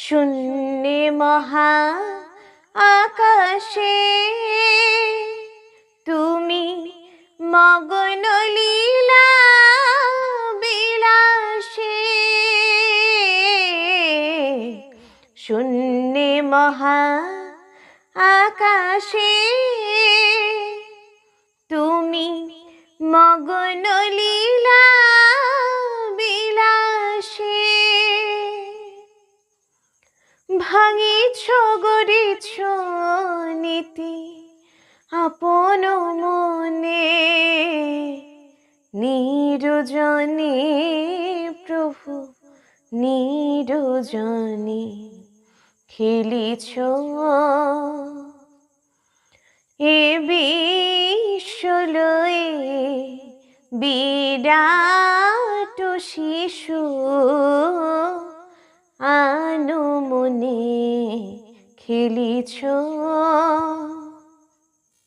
শূন্যে মহা আকাশে তুমি মগ্ন লীলা বিলাসে। শূন্যে মহা আকাশে তুমি মগ্ন লীলা বিলাসে। ভাঙিছ গড়িছ নীতি আপন মনে, নিরজনে প্রভু নিরজনে খেলিছ। এ বিশ্বলয়ে বিরাট শিশু আনমনে খেলিছ।